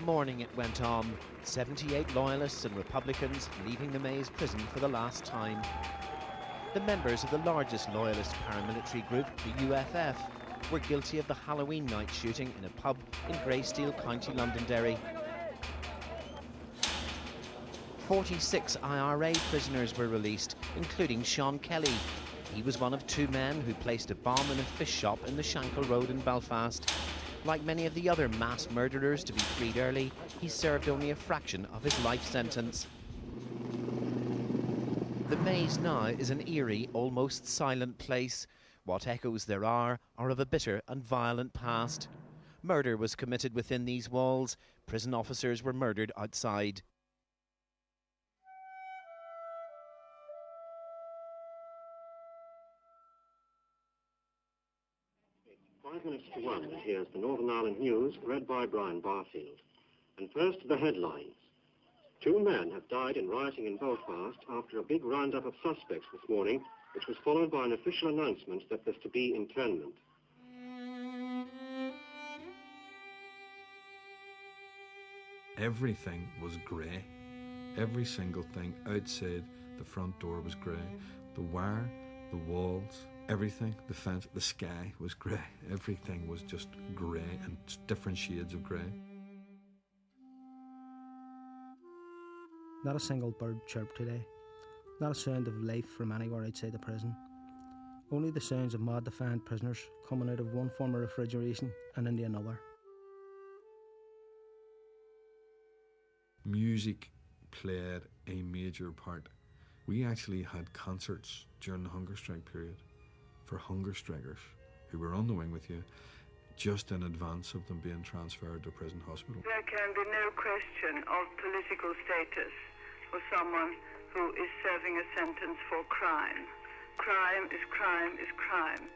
morning it went on. 78 loyalists and Republicans leaving the Maze prison for the last time. The members of the largest loyalist paramilitary group, the UFF, were guilty of the Halloween night shooting in a pub in Greysteel, County Londonderry. 46 IRA prisoners were released, including Sean Kelly. He was one of two men who placed a bomb in a fish shop in the Shankill Road in Belfast. Like many of the other mass murderers to be freed early, he served only a fraction of his life sentence. The Maze now is an eerie, almost silent place. What echoes there are of a bitter and violent past. Murder was committed within these walls. Prison officers were murdered outside. Five minutes to 1, and here's the Northern Ireland News, read by Brian Barfield. And first, the headlines. 2 men have died in rioting in Belfast after a big roundup of suspects this morning, which was followed by an official announcement that there's to be internment. Everything was grey. Every single thing outside the front door was grey. The wire, the walls, everything, the fence, the sky was grey. Everything was just grey and different shades of grey. Not a single bird chirped today. Not a sound of life from anywhere outside the prison. Only the sounds of mad defiant prisoners coming out of one form of refrigeration and into another. Music played a major part. We actually had concerts during the hunger strike period for hunger strikers who were on the wing with you just in advance of them being transferred to prison hospital. There can be no question of political status for someone who is serving a sentence for crime. Crime is crime is crime.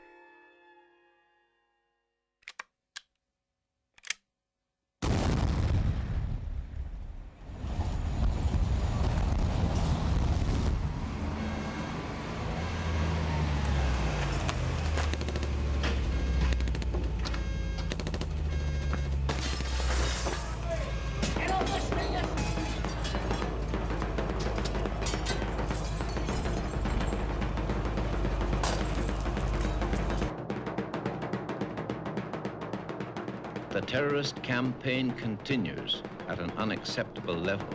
The terrorist campaign continues at an unacceptable level,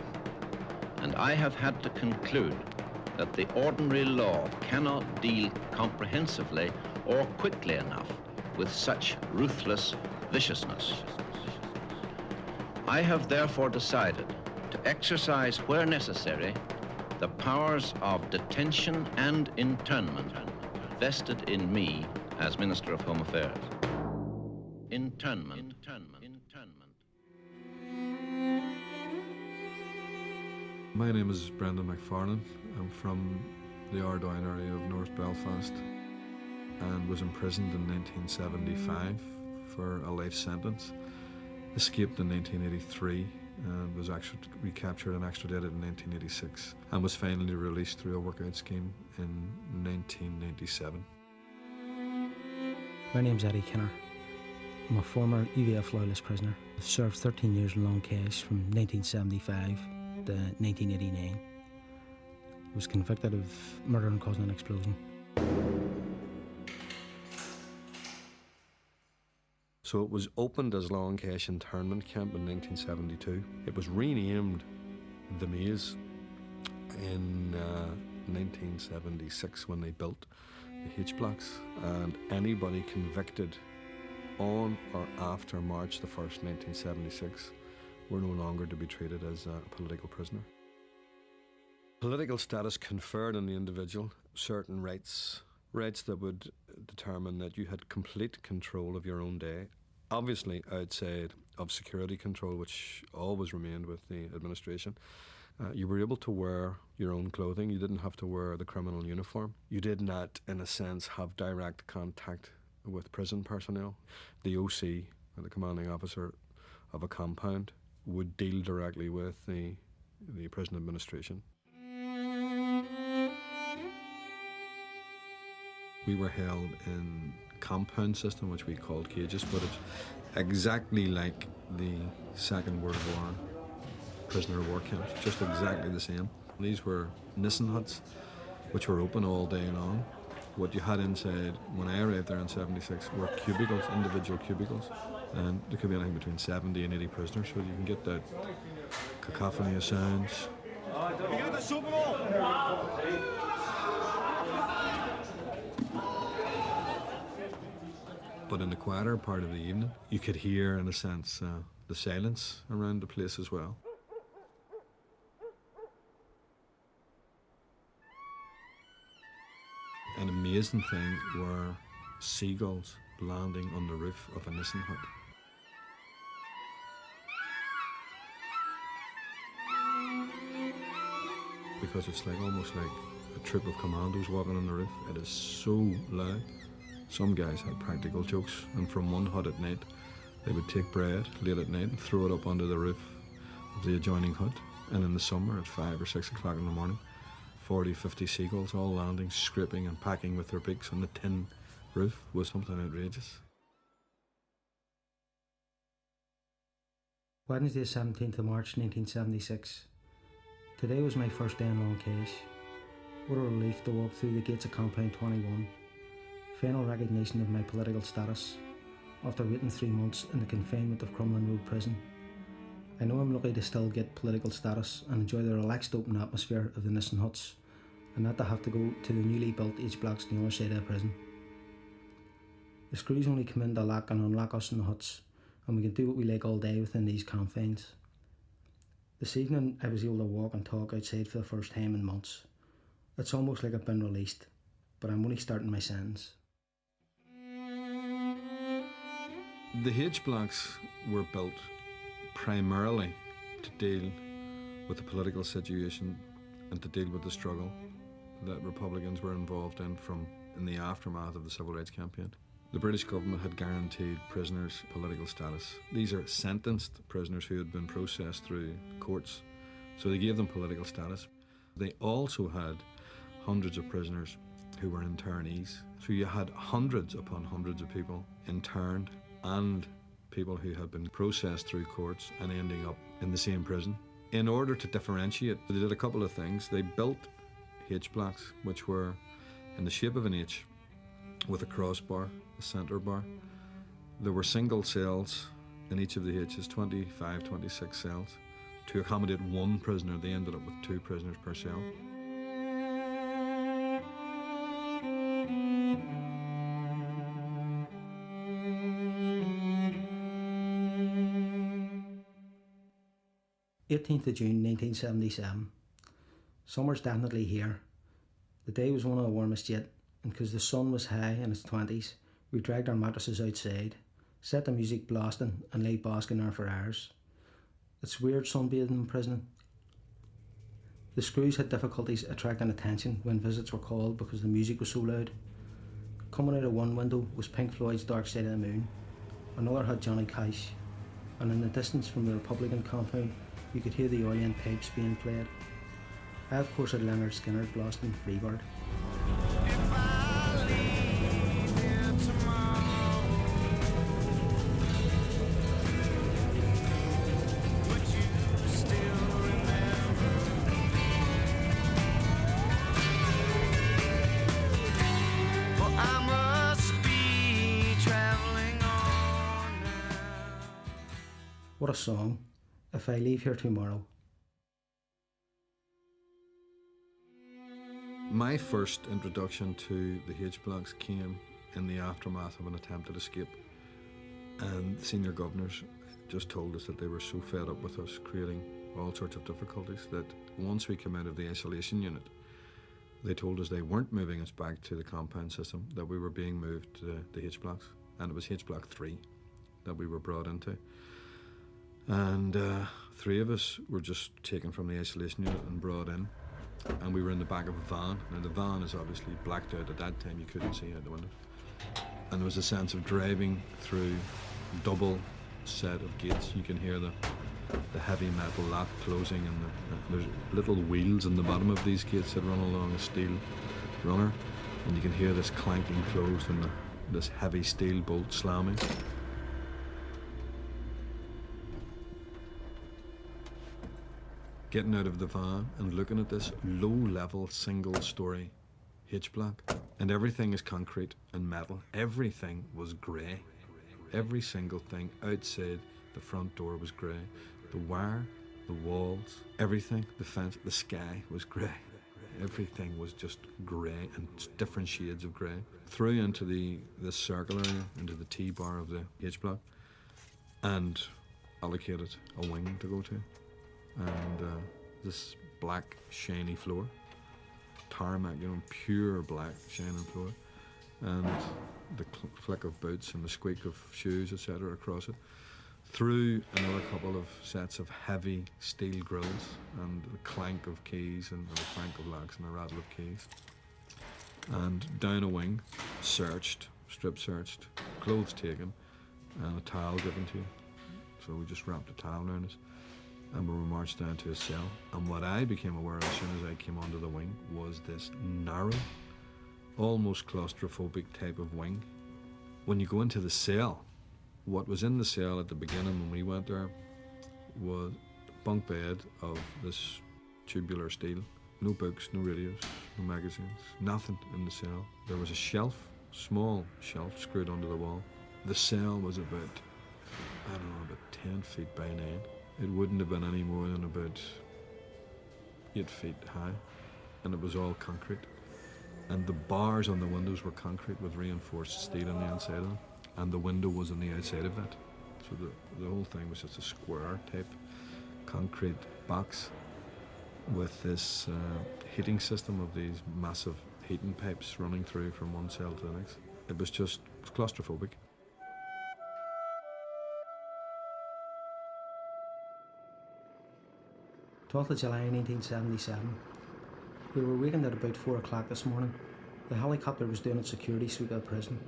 and I have had to conclude that the ordinary law cannot deal comprehensively or quickly enough with such ruthless viciousness. I have therefore decided to exercise, where necessary, the powers of detention and internment vested in me as Minister of Home Affairs. Internment. My name is Brendan McFarland. I'm from the Ardoyne area of North Belfast and was imprisoned in 1975 for a life sentence. Escaped in 1983 and was actually recaptured and extradited in 1986 and was finally released through a workout scheme in 1997. My name's Eddie Kinner. I'm a former UVF loyalist prisoner. I served 13 years in Long Kesh from 1975 to 1989. I was convicted of murder and causing an explosion. So it was opened as Long Kesh Internment Camp in 1972. It was renamed The Maze in 1976 when they built the H-blocks, and anybody convicted on or after March the 1st, 1976, were no longer to be treated as a political prisoner. Political status conferred on the individual certain rights that would determine that you had complete control of your own day, obviously outside of security control, which always remained with the administration. You were able to wear your own clothing. You didn't have to wear the criminal uniform. You did not, in a sense, have direct contact with prison personnel. The OC, or the commanding officer of a compound, would deal directly with the prison administration. We were held in compound system, which we called cages, but exactly like the Second World War prisoner of war camps, just exactly the same. These were Nissen huts, which were open all day long. What you had inside, when I arrived there in 76, were cubicles, individual cubicles, and there could be anything between 70 and 80 prisoners, so you can get that cacophony of sounds. We got the Super Bowl! But in the quieter part of the evening, you could hear, in a sense, the silence around the place as well. An amazing thing were seagulls landing on the roof of a Nissen hut. Because it's like almost like a troop of commandos walking on the roof. It is so loud. Some guys had practical jokes, and from one hut at night they would take bread late at night and throw it up onto the roof of the adjoining hut, and in the summer at 5 or 6 o'clock in the morning 40, 50 seagulls all landing, scraping and packing with their beaks on the tin roof was something outrageous. Wednesday, 17th of March 1976. Today was my first day in Long Kesh. What a relief to walk through the gates of Compound 21. Final recognition of my political status after waiting 3 months in the confinement of Crumlin Road Prison. I know I'm lucky to still get political status and enjoy the relaxed open atmosphere of the Nissen huts, and not to have to go to the newly built H blocks on the other side of the prison. The screws only come in to lock and unlock us in the huts, and we can do what we like all day within these confines. This evening I was able to walk and talk outside for the first time in months. It's almost like I've been released, but I'm only starting my sentence. The H blocks were built primarily to deal with the political situation and to deal with the struggle that Republicans were involved in the aftermath of the Civil Rights Campaign. The British government had guaranteed prisoners political status. These are sentenced prisoners who had been processed through courts, so they gave them political status. They also had hundreds of prisoners who were internees. So you had hundreds upon hundreds of people interned and people who had been processed through courts and ending up in the same prison. In order to differentiate, they did a couple of things. They built H blocks, which were in the shape of an H with a crossbar, a centre bar. There were single cells in each of the H's, 25, 26 cells. To accommodate one prisoner, they ended up with 2 prisoners per cell. "18th of June 1977. Summer's definitely here. The day was one of the warmest yet, and because the sun was high in its 20s, we dragged our mattresses outside, set the music blasting and lay basking there for hours. It's weird sunbathing in prison. The screws had difficulties attracting attention when visits were called because the music was so loud. Coming out of one window was Pink Floyd's Dark Side of the Moon, another had Johnny Cash, and in the distance from the Republican compound you could hear the Orient pipes being played. I of course had Leonard Skinner blasting Freebird. What a song, If I Leave Here Tomorrow. My first introduction to the H blocks came in the aftermath of an attempted escape, and senior governors just told us that they were so fed up with us creating all sorts of difficulties that once we came out of the isolation unit, they told us they weren't moving us back to the compound system, that we were being moved to the H blocks, and it was H block 3 that we were brought into. And 3 of us were just taken from the isolation unit and brought in, and we were in the back of a van. Now the van is obviously blacked out at that time, you couldn't see out the windows. And there was a sense of driving through double set of gates. You can hear the heavy metal lap closing, and there's little wheels in the bottom of these gates that run along a steel runner, and you can hear this clanking closed and this heavy steel bolt slamming. getting out of the van and looking at this low-level, single-story H-block, and everything is concrete and metal. Everything was grey. Every single thing outside the front door was grey. The wire, the walls, everything, the fence, the sky was grey. Everything was just grey and different shades of grey. Through into this circle area, into the T-bar of the H-block, and allocated a wing to go to. And this black, shiny floor, tarmac, pure black, shining floor, and the click of boots and the squeak of shoes, etc., across it. Through another couple of sets of heavy steel grills, and the clank of keys, and the clank of locks, and the rattle of keys. And down a wing, searched, strip searched, clothes taken, and a towel given to you. So we just wrapped a towel around us, and we were marched down to a cell. And what I became aware of as soon as I came onto the wing was this narrow, almost claustrophobic type of wing. When you go into the cell, what was in the cell at the beginning when we went there was a bunk bed of this tubular steel. No books, no radios, no magazines, nothing in the cell. There was a shelf, small shelf, screwed onto the wall. The cell was about 10 feet by 9. It wouldn't have been any more than about 8 feet high, and it was all concrete. And the bars on the windows were concrete with reinforced steel on the inside of them, and the window was on the outside of that. So the whole thing was just a square type concrete box with this heating system of these massive heating pipes running through from one cell to the next. It was just claustrophobic. July 1977. We were wakened at about 4 o'clock this morning. The helicopter was doing its security sweep of the prison.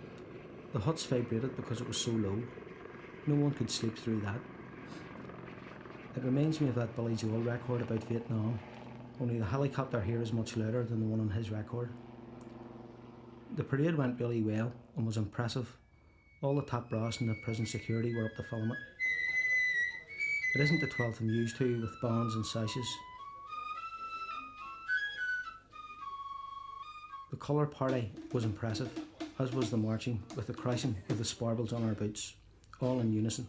The huts vibrated because it was so low. No one could sleep through that. It reminds me of that Billy Joel record about Vietnam, only the helicopter here is much louder than the one on his record. The parade went really well and was impressive. All the top brass in the prison security were up to film it. It isn't the 12th I'm used to, with bands and sashes. The colour party was impressive, as was the marching, with the crashing of the sparbles on our boots, all in unison.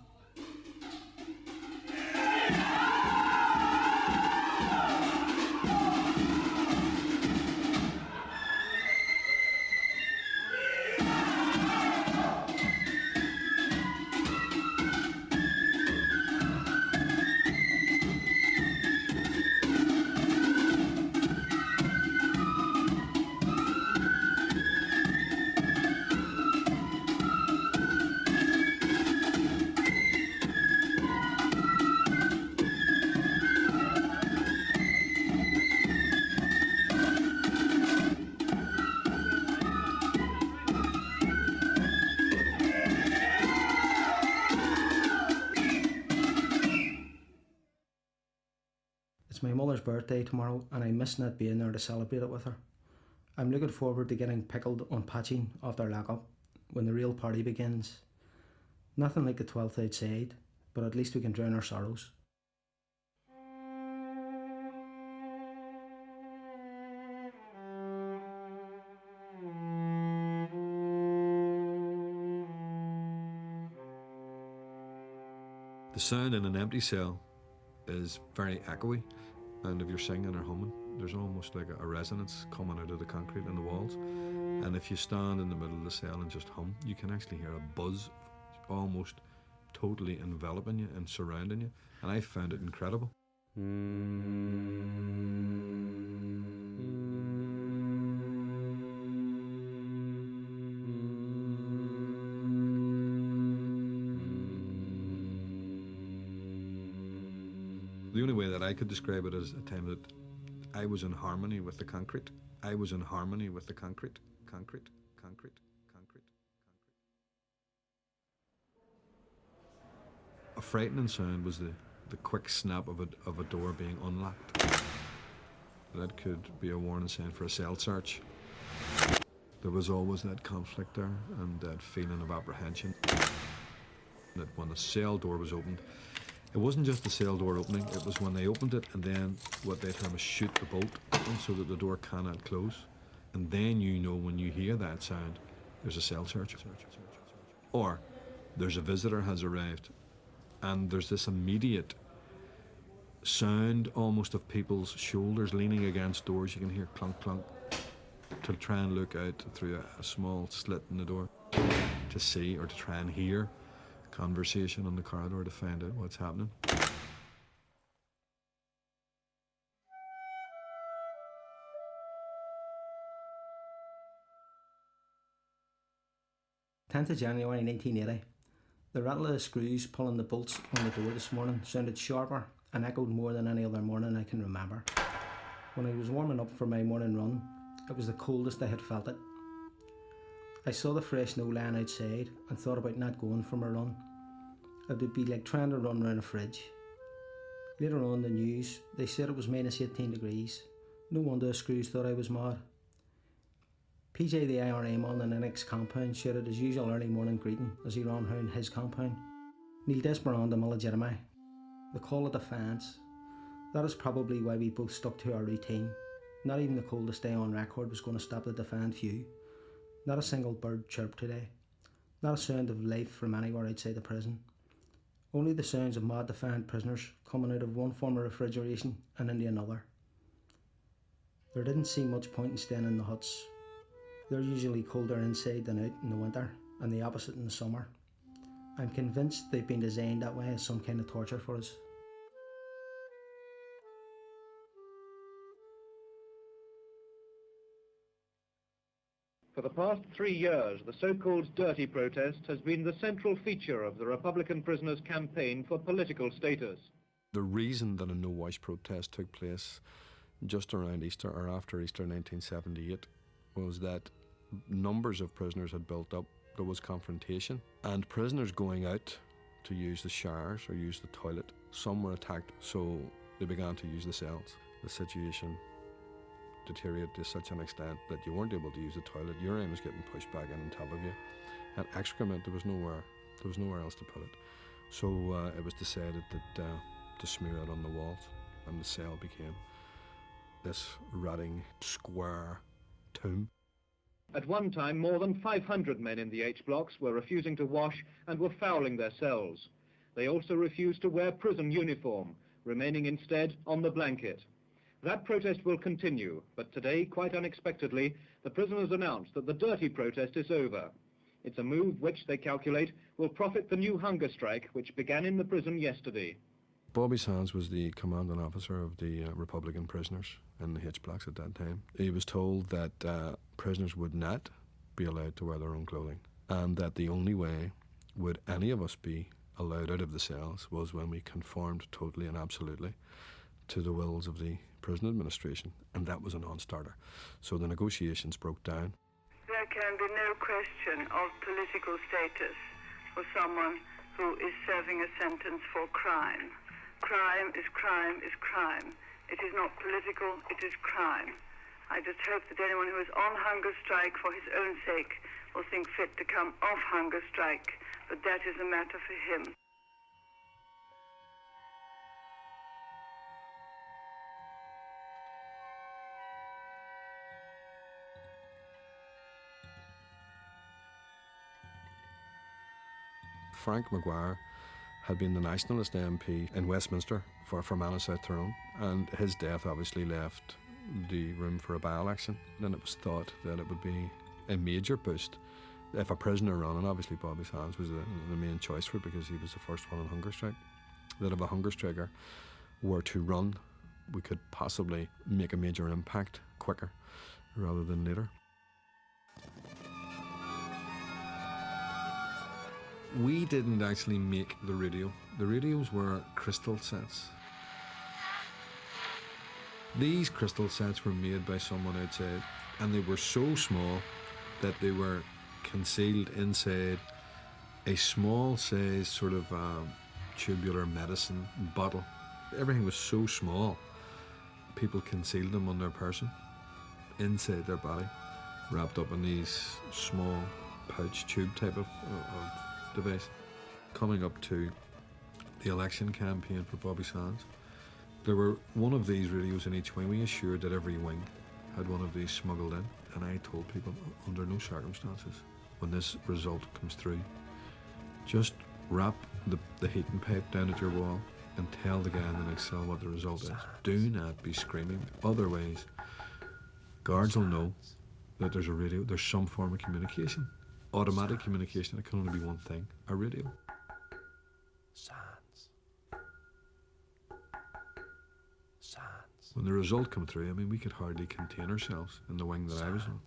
It's my mother's birthday tomorrow, and I'm missing not being there to celebrate it with her. I'm looking forward to getting pickled on patching after lock-up when the real party begins. Nothing like the 12th outside, but at least we can drown our sorrows. The sound in an empty cell is very echoey, and if you're singing or humming, there's almost like a resonance coming out of the concrete in the walls. And if you stand in the middle of the cell and just hum, you can actually hear a buzz almost totally enveloping you and surrounding you, and I found it incredible. The only way that I could describe it is a time that I was in harmony with the concrete. I was in harmony with the concrete. Concrete. A frightening sound was the quick snap of a door being unlocked. That could be a warning sign for a cell search. There was always that conflict there and that feeling of apprehension. That when the cell door was opened, It wasn't just the cell door opening, it was when they opened it and then what they term is shoot the bolt open so that the door cannot close. And then you know when you hear that sound, there's a cell search. Or there's a visitor has arrived and there's this immediate sound almost of people's shoulders leaning against doors. You can hear clunk clunk to try and look out through a small slit in the door to see or to try and hear conversation on the corridor to find out what's happening. 10th of January 1980. The rattle of the screws pulling the bolts on the door this morning sounded sharper and echoed more than any other morning I can remember. When I was warming up for my morning run, it was the coldest I had felt it. I saw the fresh snow lying outside and thought about not going for my run. It would be like trying to run round a fridge. Later on in the news, they said it was minus 18 degrees. No wonder the screws thought I was mad. PJ, the IRA man in the next compound, shouted his usual early morning greeting as he ran round his compound. Níl desperandum illegitimate. The call of defiance. That is probably why we both stuck to our routine. Not even the coldest day on record was going to stop the defiant few. Not a single bird chirped today. Not a sound of life from anywhere outside the prison. Only the sounds of mad defiant prisoners coming out of one form of refrigeration and into another. There didn't seem much point in staying in the huts. They're usually colder inside than out in the winter, and the opposite in the summer. I'm convinced they've been designed that way as some kind of torture for us. For the past 3 years, the so-called dirty protest has been the central feature of the Republican prisoners' campaign for political status. The reason that a no-wash protest took place just around Easter or after Easter 1978 was that numbers of prisoners had built up. There was confrontation and prisoners going out to use the showers or use the toilet. Some were attacked, so they began to use the cells. The situation deteriorated to such an extent that you weren't able to use the toilet. Urine was getting pushed back in on top of you. And excrement, there was nowhere else to put it. So it was decided that to smear it on the walls, and the cell became this rotting square tomb. At one time, more than 500 men in the H blocks were refusing to wash and were fouling their cells. They also refused to wear prison uniform, remaining instead on the blanket. That protest will continue, but today, quite unexpectedly, the prisoners announced that the dirty protest is over. It's a move which, they calculate, will profit the new hunger strike, which began in the prison yesterday. Bobby Sands was the commanding officer of the Republican prisoners in the H blocks at that time. He was told that prisoners would not be allowed to wear their own clothing, and that the only way would any of us be allowed out of the cells was when we conformed totally and absolutely to the wills of the prison administration, and that was a non-starter. So the negotiations broke down. There can be no question of political status for someone who is serving a sentence for crime. Crime is crime is crime. It is not political, it is crime. I just hope that anyone who is on hunger strike for his own sake will think fit to come off hunger strike, but that is a matter for him. Frank Maguire had been the Nationalist MP in Westminster for Fermanagh South Tyrone, and his death obviously left the room for a by-election. Then it was thought that it would be a major boost if a prisoner ran, and obviously Bobby Sands was the main choice for it because he was the first one on hunger strike, that if a hunger striker were to run, we could possibly make a major impact quicker rather than later. We didn't actually make the radio. The radios were crystal sets. These crystal sets were made by someone outside, and they were so small that they were concealed inside a small size sort of tubular medicine bottle. Everything was so small, people concealed them on their person, inside their body, wrapped up in these small pouch tube type of device. Coming up to the election campaign for Bobby Sands. There were one of these radios in each wing. We assured that every wing had one of these smuggled in, and I told people, under no circumstances, when this result comes through, just wrap the heating pipe down at your wall and tell the guy in the next cell what the result is. Do not be screaming. Otherwise, guards will know that there's a radio, there's some form of communication. Automatic communication, it can only be one thing, a radio. When the result came through, I mean, we could hardly contain ourselves in the wing that I was on.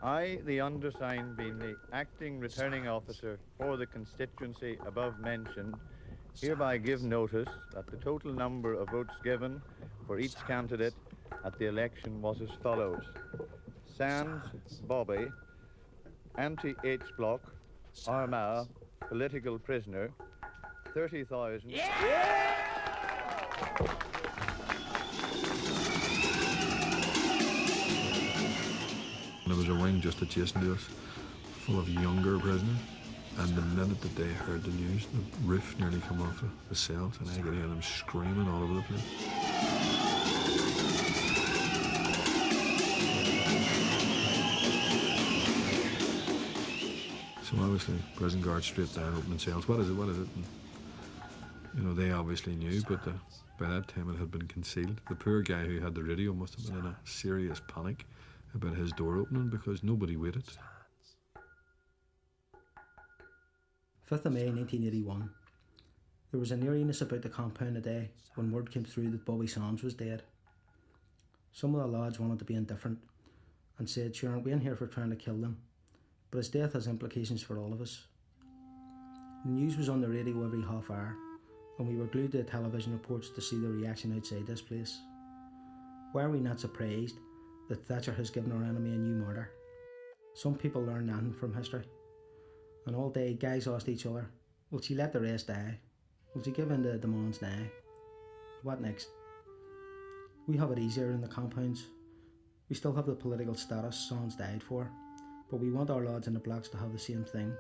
I, the undersigned, being the acting returning officer for the constituency above mentioned, hereby give notice that the total number of votes given for each candidate at the election was as follows. Sands, Bobby, anti-H block, Armagh, political prisoner, 30,000. There was a wing just adjacent to us, full of younger prisoners, and the minute that they heard the news, the roof nearly come off the cells, and I could hear them screaming all over the place. So obviously, prison guards straight down, opening cells. What is it? What is it? And, you know, they obviously knew, but by that time it had been concealed. The poor guy who had the radio must have been in a serious panic about his door opening because nobody waited. 5th of May 1981. There was an eeriness about the compound today when word came through that Bobby Sands was dead. Some of the lads wanted to be indifferent and said, "Sure, aren't we in here for trying to kill them?" But his death has implications for all of us. The news was on the radio every half hour, and we were glued to the television reports to see the reaction outside this place. Why are we not surprised that Thatcher has given our enemy a new martyr? Some people learn nothing from history, and all day guys asked each other, will she let the rest die? Will she give in to demands now? What next? We have it easier in the compounds. We still have the political status Sands died for, but we want our lads in the blocks to have the same thing.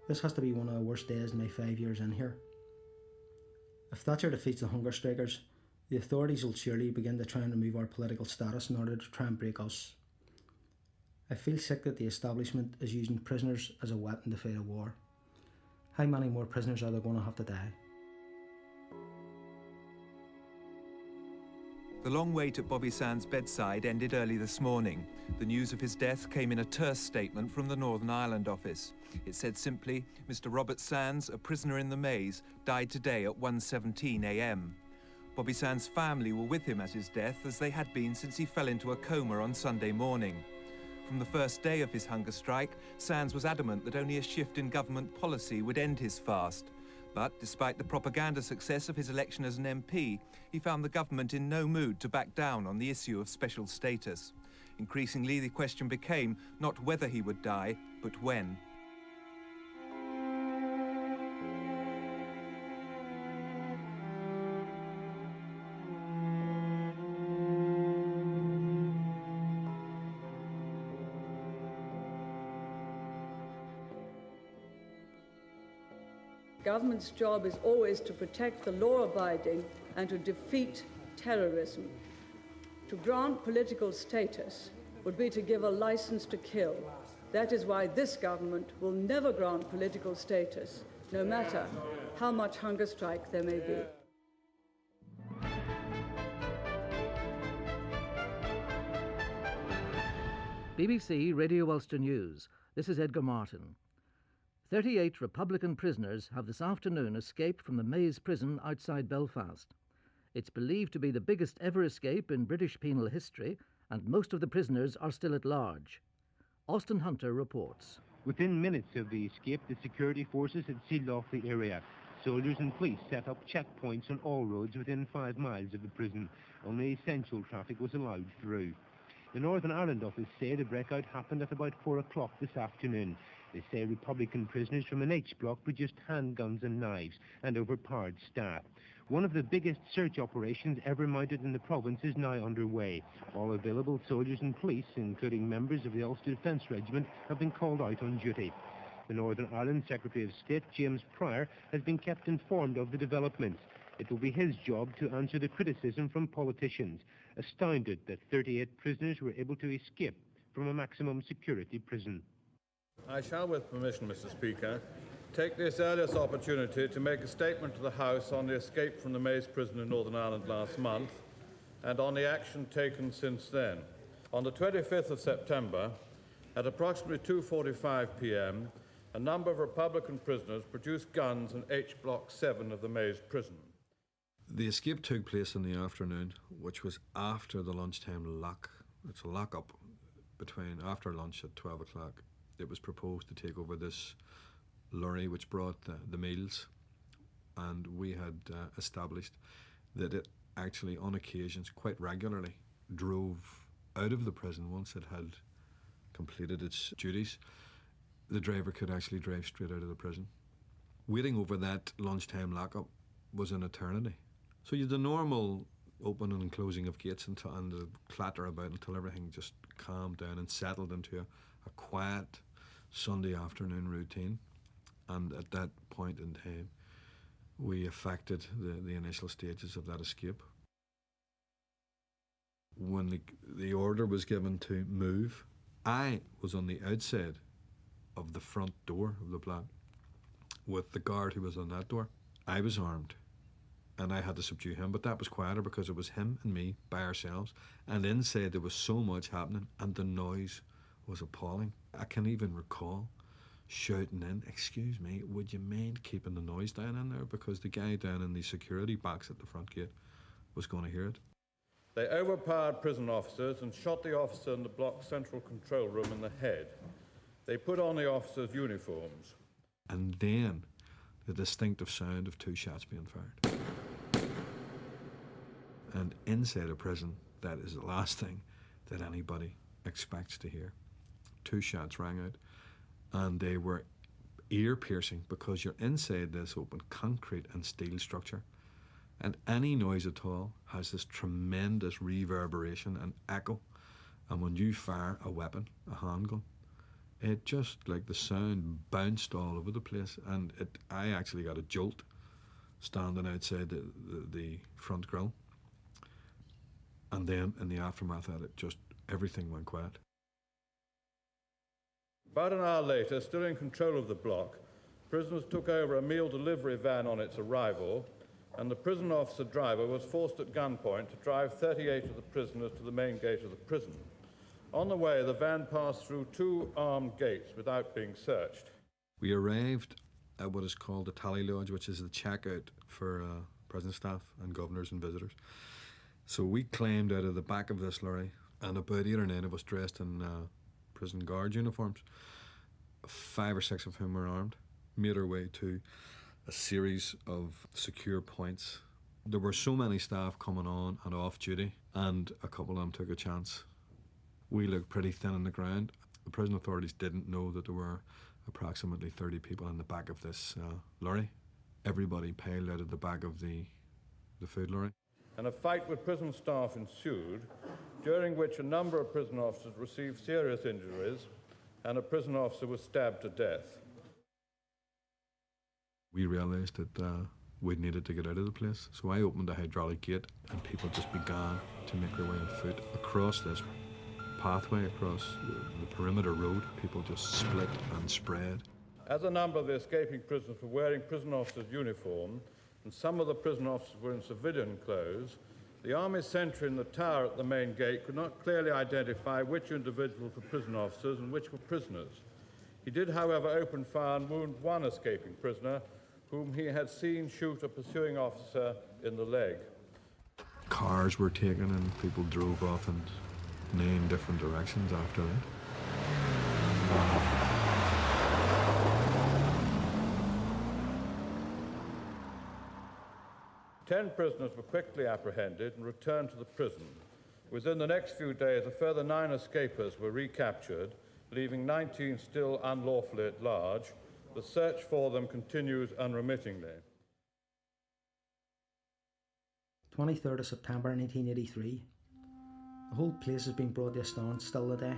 This has to be one of the worst days in my 5 years in here. If Thatcher defeats the hunger strikers, the authorities will surely begin to try and remove our political status in order to try and break us. I feel sick that the establishment is using prisoners as a weapon to fight a war. How many more prisoners are there going to have to die? The long wait at Bobby Sands' bedside ended early this morning. The news of his death came in a terse statement from the Northern Ireland office. It said simply, Mr. Robert Sands, a prisoner in the maze, died today at 1:17 a.m. Bobby Sands' family were with him at his death, as they had been since he fell into a coma on Sunday morning. From the first day of his hunger strike, Sands was adamant that only a shift in government policy would end his fast. But despite the propaganda success of his election as an MP, he found the government in no mood to back down on the issue of special status. Increasingly, the question became not whether he would die, but when. Government's job is always to protect the law-abiding and to defeat terrorism. To grant political status would be to give a license to kill. That is why this government will never grant political status, no matter how much hunger strike there may be. BBC Radio Ulster News. This is Edgar Martin. 38 Republican prisoners have this afternoon escaped from the Maze prison outside Belfast. It's believed to be the biggest ever escape in British penal history, and most of the prisoners are still at large. Austin Hunter reports. Within minutes of the escape, the security forces had sealed off the area. Soldiers and police set up checkpoints on all roads within 5 miles of the prison. Only essential traffic was allowed through. The Northern Ireland office say the breakout happened at about 4 o'clock this afternoon. They say Republican prisoners from an H block produced handguns and knives and overpowered staff. One of the biggest search operations ever mounted in the province is now underway. All available soldiers and police, including members of the Ulster Defence Regiment, have been called out on duty. The Northern Ireland Secretary of State, James Pryor, has been kept informed of the developments. It will be his job to answer the criticism from politicians, astounded that 38 prisoners were able to escape from a maximum security prison. I shall, with permission, Mr. Speaker, take this earliest opportunity to make a statement to the House on the escape from the Maze prison in Northern Ireland last month and on the action taken since then. On the 25th of September, at approximately 2:45 p.m, a number of Republican prisoners produced guns in H Block 7 of the Maze prison. The escape took place in the afternoon, which was after the lunchtime lock. It's a lock-up between after lunch at 12 o'clock. It was proposed to take over this lorry which brought the meals, and we had established that it actually on occasions quite regularly drove out of the prison once it had completed its duties. The driver could actually drive straight out of the prison. Waiting over that lunchtime lockup was an eternity. So you had the normal opening and closing of gates and the clatter about until everything just calmed down and settled into a quiet Sunday afternoon routine. And at that point in time, we effected the initial stages of that escape. When the order was given to move, I was on the outside of the front door of the block with the guard who was on that door. I was armed and I had to subdue him, but that was quieter because it was him and me by ourselves, and inside there was so much happening and the noise was appalling. I can even recall shouting in, "Excuse me, would you mind keeping the noise down in there?" because the guy down in the security box at the front gate was going to hear it. They overpowered prison officers and shot the officer in the block's central control room in the head. They put on the officers' uniforms. And then the distinctive sound of 2 shots being fired. And inside a prison, that is the last thing that anybody expects to hear. 2 shots rang out, and they were ear-piercing because you're inside this open concrete and steel structure, and any noise at all has this tremendous reverberation and echo. And when you fire a weapon, a handgun, it just, like the sound bounced all over the place, and I actually got a jolt standing outside the front grille. And then in the aftermath of it, just everything went quiet. About an hour later, still in control of the block, prisoners took over a meal delivery van on its arrival, and the prison officer driver was forced at gunpoint to drive 38 of the prisoners to the main gate of the prison. On the way, the van passed through 2 armed gates without being searched. We arrived at what is called the Tally Lodge, which is the checkout for prison staff and governors and visitors. So we climbed out of the back of this lorry, and about 8 or 9 of us dressed in prison guard uniforms, 5 or 6 of whom were armed, made our way to a series of secure points. There were so many staff coming on and off duty, and a couple of them took a chance. We looked pretty thin on the ground. The prison authorities didn't know that there were approximately 30 people in the back of this lorry. Everybody piled out of the back of the food lorry. And a fight with prison staff ensued, during which a number of prison officers received serious injuries, and a prison officer was stabbed to death. We realised that we needed to get out of the place, so I opened a hydraulic gate, and people just began to make their way on foot across this pathway, across the perimeter road. People just split and spread. As a number of the escaping prisoners were wearing prison officers' uniform, and some of the prison officers were in civilian clothes, the army sentry in the tower at the main gate could not clearly identify which individuals were prison officers and which were prisoners. He did, however, open fire and wound 1 escaping prisoner, whom he had seen shoot a pursuing officer in the leg. Cars were taken and people drove off in 9 different directions after that. 10 prisoners were quickly apprehended and returned to the prison. Within the next few days, a further 9 escapers were recaptured, leaving 19 still unlawfully at large. The search for them continues unremittingly. 23rd of September 1983. The whole place has been brought to a standstill today.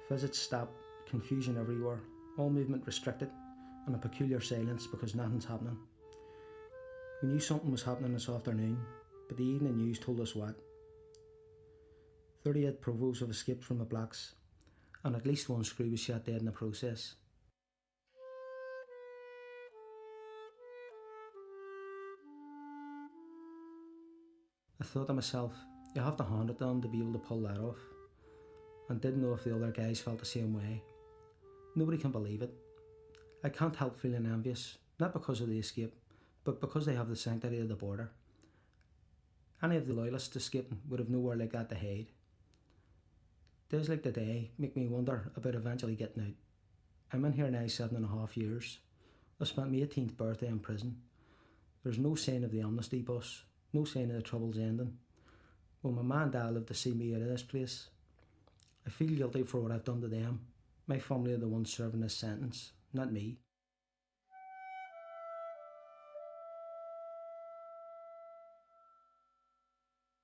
Visits stopped, confusion everywhere. All movement restricted, and a peculiar silence because nothing's happening. We knew something was happening this afternoon, but the evening news told us what. 38 provosts have escaped from the blocks, and at least one screw was shot dead in the process. I thought to myself, you have to hand it to them to be able to pull that off, and didn't know if the other guys felt the same way. Nobody can believe it. I can't help feeling envious, not because of the escape, but because they have the sanctity of the border. Any of the loyalists escaping would have nowhere like that to hide. Days like today make me wonder about eventually getting out. I'm in here now 7.5 years. I spent my 18th birthday in prison. There's no sign of the amnesty bus, no sign of the troubles ending. Well, my man and dad lived to see me out of this place. I feel guilty for what I've done to them. My family are the ones serving this sentence, not me.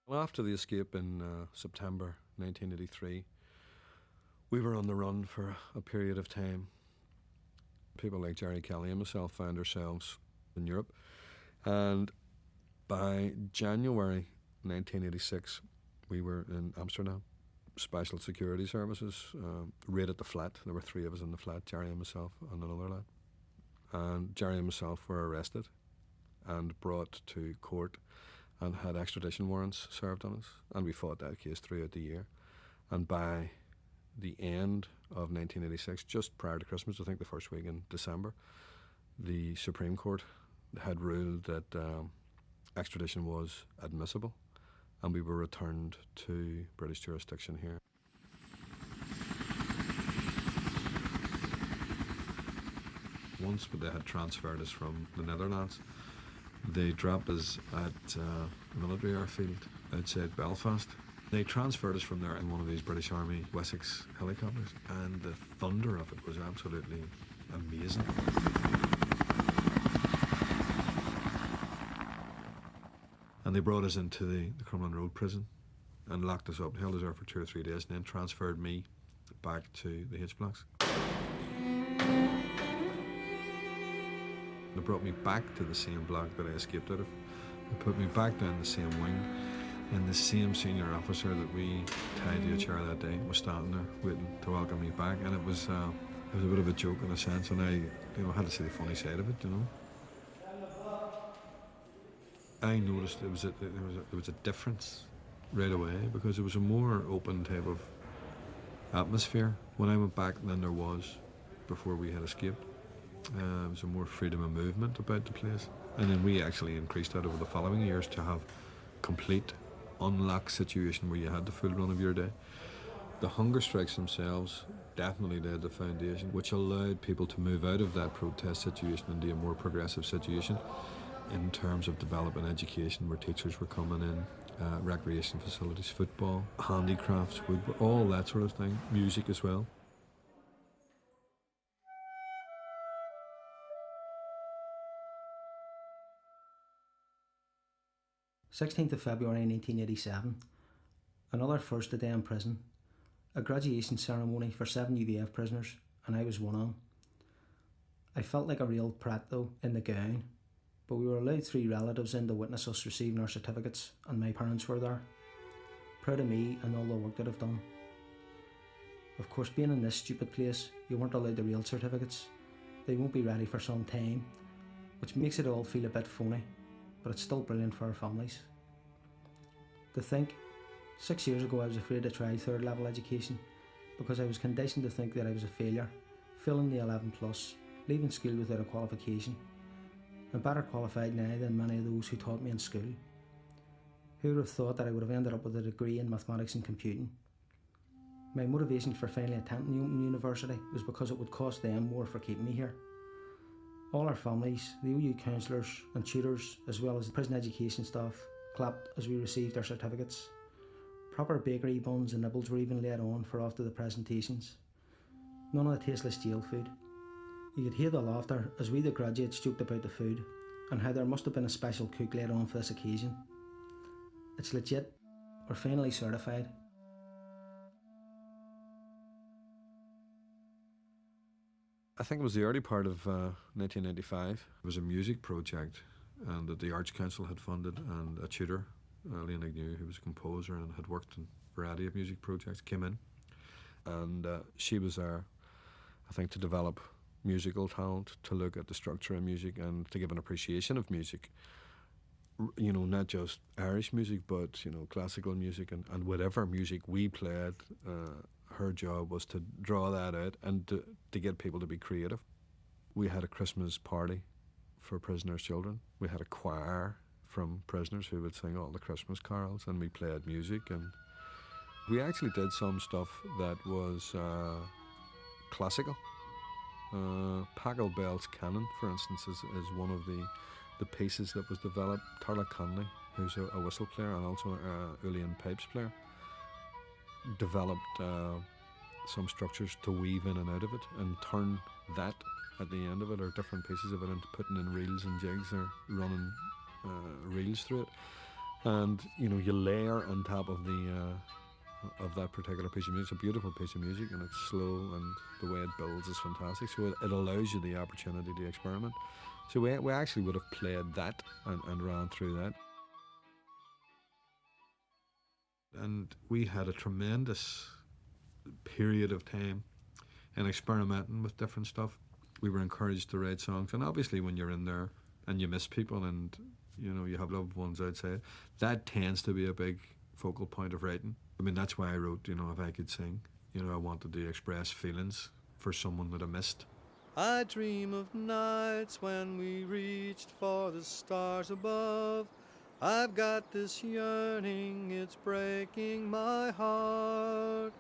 Well, after the escape in September 1983, we were on the run for a period of time. People like Jerry Kelly and myself found ourselves in Europe, and by January 1986 we were in Amsterdam. Special Security Services raided the flat. There were 3 of us in the flat, Jerry and myself and another lad. And Jerry and myself were arrested and brought to court and had extradition warrants served on us, and we fought that case throughout the year. And by the end of 1986, just prior to Christmas, I think the first week in December, the Supreme Court had ruled that extradition was admissible, and we were returned to British jurisdiction here. Once they had transferred us from the Netherlands, they dropped us at a military airfield outside Belfast. They transferred us from there in one of these British Army Wessex helicopters, and the thunder of it was absolutely amazing. And they brought us into the Crumlin Road prison and locked us up, held us there for 2 or 3 days, and then transferred me back to the H blocks. They brought me back to the same block that I escaped out of. They put me back down the same wing, and the same senior officer that we tied to a chair that day was standing there waiting to welcome me back, and it was a bit of a joke in a sense, and I had to see the funny side of it, I noticed there was a difference right away, because it was a more open type of atmosphere when I went back than there was before we had escaped. There was a more freedom of movement about the place, and then we actually increased that over the following years to have complete unlock situation where you had the full run of your day. The hunger strikes themselves definitely laid the foundation, which allowed people to move out of that protest situation into a more progressive situation in terms of developing education, where teachers were coming in, recreation facilities, football, handicrafts, woodwork, all that sort of thing, music as well. 16th of February 1987, another first day in prison, a graduation ceremony for 7 UVF prisoners, and I was one of them. I felt like a real prat though, in the gown, but we were allowed 3 relatives in to witness us receiving our certificates, and my parents were there, proud of me and all the work that I've done. Of course, being in this stupid place, you weren't allowed the real certificates. They won't be ready for some time, which makes it all feel a bit phony, but it's still brilliant for our families. To think, 6 years ago I was afraid to try 3rd level education because I was conditioned to think that I was a failure, failing the 11 plus, leaving school without a qualification. I'm better qualified now than many of those who taught me in school. Who would have thought that I would have ended up with a degree in mathematics and computing? My motivation for finally attempting Open University was because it would cost them more for keeping me here. All our families, the OU counsellors and tutors, as well as the prison education staff, clapped as we received our certificates. Proper bakery buns and nibbles were even laid on for after the presentations. None of the tasteless jail food. You could hear the laughter as we the graduates joked about the food and how there must have been a special cook laid on for this occasion. It's legit. We're finally certified. I think it was the early part of 1995. It was a music project and that the Arts Council had funded, and a tutor, Lena Gnew, who was a composer and had worked in a variety of music projects, came in. And she was there, I think, to develop musical talent, to look at the structure of music and to give an appreciation of music. You know, not just Irish music, but, you know, classical music and whatever music we played. Her job was to draw that out and to get people to be creative. We had a Christmas party for prisoners' children. We had a choir from prisoners who would sing all the Christmas carols, and we played music, and we actually did some stuff that was classical. Pachelbel's Canon, for instance, is one of the pieces that was developed. Tarla Conley, who's a whistle player and also a Uilleann pipes player, developed some structures to weave in and out of it and turn that at the end of it, or different pieces of it, into putting in reels and jigs or running reels through it. And, you know, you layer on top of of that particular piece of music. It's a beautiful piece of music, and it's slow, and the way it builds is fantastic. So it allows you the opportunity to experiment. So we actually would have played that and ran through that. And we had a tremendous period of time in experimenting with different stuff. We were encouraged to write songs, and obviously when you're in there and you miss people and, you know, you have loved ones outside, that tends to be a big focal point of writing. I mean, that's why I wrote, you know, If I Could Sing. You know, I wanted to express feelings for someone that I missed. I dream of nights when we reached for the stars above. I've got this yearning, it's breaking my heart.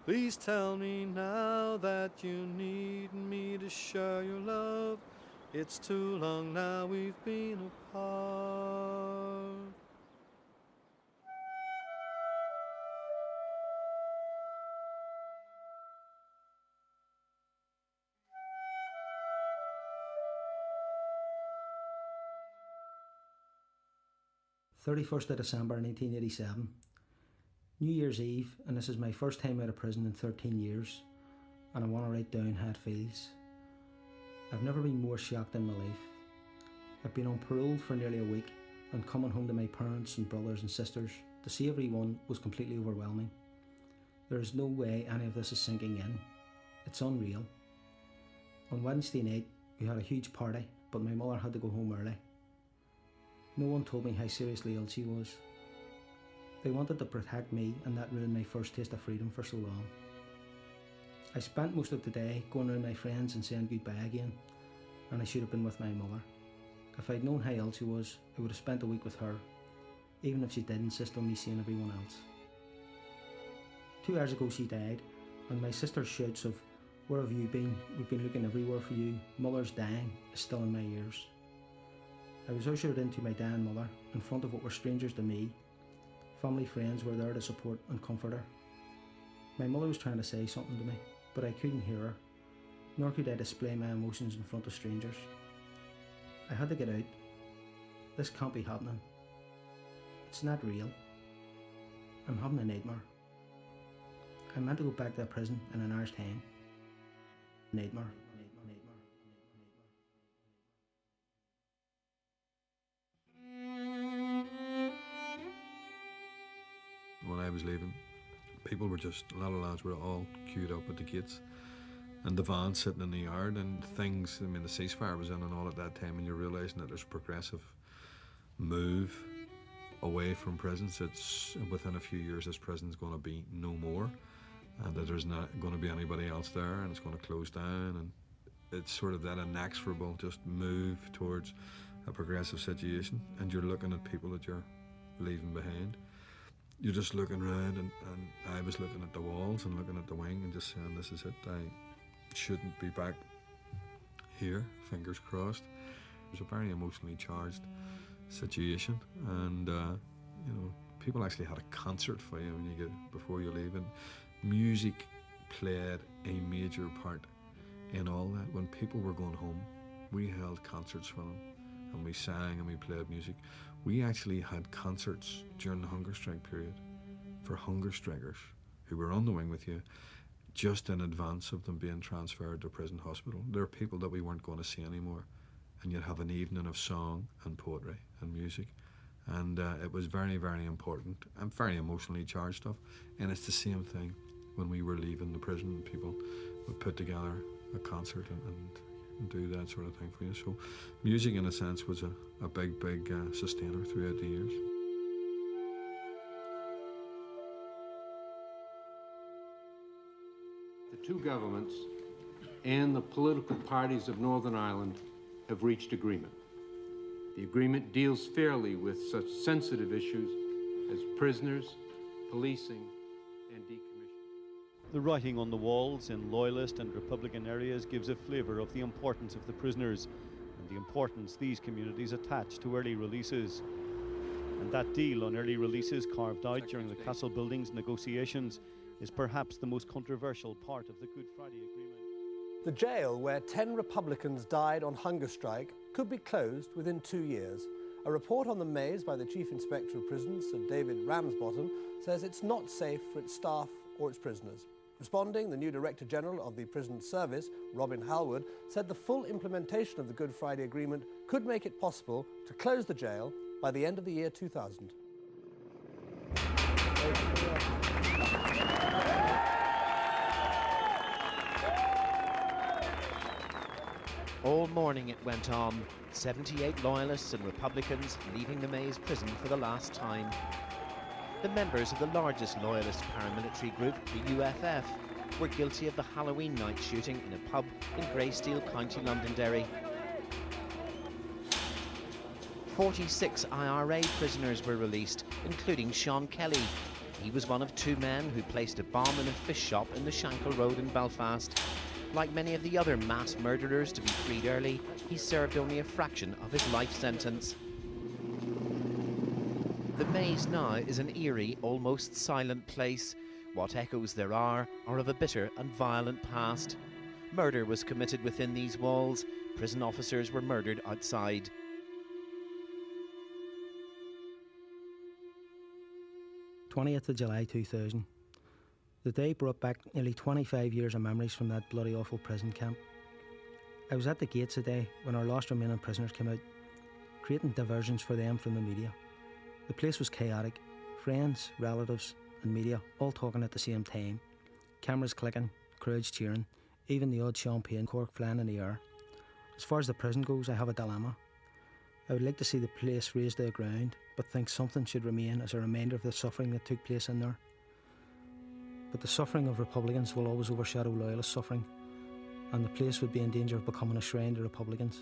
Please tell me now that you need me to share your love. It's too long now we've been apart. "31st of December 1987. New Year's Eve, and this is my first time out of prison in 13 years, and I want to write down how it feels. I've never been more shocked in my life. I've been on parole for nearly a week, and coming home to my parents and brothers and sisters to see everyone was completely overwhelming. There is no way any of this is sinking in. It's unreal. On Wednesday night, we had a huge party, but my mother had to go home early. No one told me how seriously ill she was. They wanted to protect me, and that ruined my first taste of freedom for so long. I spent most of the day going around my friends and saying goodbye again, and I should have been with my mother. If I'd known how ill she was, I would have spent a week with her, even if she did insist on me seeing everyone else. 2 hours ago she died, and my sister's shouts of, "Where have you been? We've been looking everywhere for you. Mother's dying," is still in my ears. I was ushered into my dying mother in front of what were strangers to me. Family friends were there to support and comfort her. My mother was trying to say something to me, but I couldn't hear her, nor could I display my emotions in front of strangers. I had to get out. This can't be happening. It's not real. I'm having a nightmare. I'm meant to go back to the prison in an hour's time. Nightmare. When I was leaving, people were just, a lot of lads were all queued up at the gates, and the van sitting in the yard, and things, I mean, the ceasefire was in and all at that time, and you're realising that there's a progressive move away from prisons. It's within a few years this prison's going to be no more, and that there's not going to be anybody else there, and it's going to close down, and it's sort of that inexorable just move towards a progressive situation, and you're looking at people that you're leaving behind. You're just looking around, and I was looking at the walls and looking at the wing and just saying, this is it, I shouldn't be back here, fingers crossed. It was a very emotionally charged situation, and you know, people actually had a concert for you when you get before you leave, and music played a major part in all that. When people were going home, we held concerts for them, and we sang and we played music. We actually had concerts during the hunger strike period for hunger strikers who were on the wing with you just in advance of them being transferred to prison hospital. There are people that we weren't going to see anymore, and you'd have an evening of song and poetry and music, and it was very, very important and very emotionally charged stuff. And it's the same thing when we were leaving the prison. People would put together a concert and do that sort of thing for you. So music, in a sense, was a big sustainer throughout the years. The two governments and the political parties of Northern Ireland have reached agreement. The agreement deals fairly with such sensitive issues as prisoners, policing, and decommissioning. The writing on the walls in Loyalist and Republican areas gives a flavour of the importance of the prisoners and the importance these communities attach to early releases. And that deal on early releases carved out during the Castle Buildings negotiations is perhaps the most controversial part of the Good Friday Agreement. The jail where 10 Republicans died on hunger strike could be closed within 2 years. A report on the maze by the Chief Inspector of Prisons, Sir David Ramsbottom, says it's not safe for its staff or its prisoners. Responding, the new Director General of the Prison Service, Robin Halwood, said the full implementation of the Good Friday Agreement could make it possible to close the jail by the end of the year 2000. All morning it went on, 78 Loyalists and Republicans leaving the Maze prison for the last time. The members of the largest Loyalist paramilitary group, the UFF, were guilty of the Halloween night shooting in a pub in Greysteel, County Londonderry. 46 IRA prisoners were released, including Sean Kelly. He was one of 2 men who placed a bomb in a fish shop in the Shankill Road in Belfast. Like many of the other mass murderers to be freed early, he served only a fraction of his life sentence. The Maze now is an eerie, almost silent place. What echoes there are of a bitter and violent past. Murder was committed within these walls. Prison officers were murdered outside. '20th of July 2000. The day brought back nearly 25 years of memories from that bloody awful prison camp. I was at the gates today when our last remaining prisoners came out, creating diversions for them from the media. The place was chaotic. Friends, relatives and media all talking at the same time. Cameras clicking, crowds cheering, even the odd champagne cork flying in the air. As far as the prison goes, I have a dilemma. I would like to see the place razed to the ground, but think something should remain as a reminder of the suffering that took place in there. But the suffering of Republicans will always overshadow Loyalist suffering, and the place would be in danger of becoming a shrine to Republicans.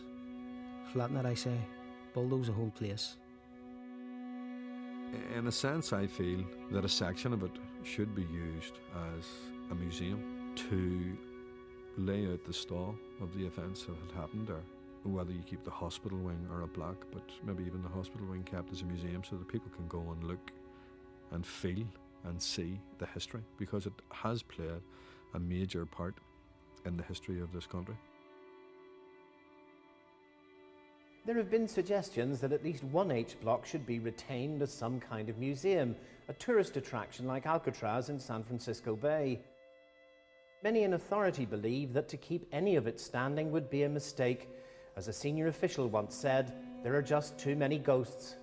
Flatten it, I say. Bulldoze the whole place. In a sense, I feel that a section of it should be used as a museum to lay out the stall of the events that had happened there. Whether you keep the hospital wing or a block, but maybe even the hospital wing kept as a museum so that people can go and look and feel and see the history, because it has played a major part in the history of this country. There have been suggestions that at least one H block should be retained as some kind of museum, a tourist attraction like Alcatraz in San Francisco Bay. Many in authority believe that to keep any of it standing would be a mistake. As a senior official once said, there are just too many ghosts.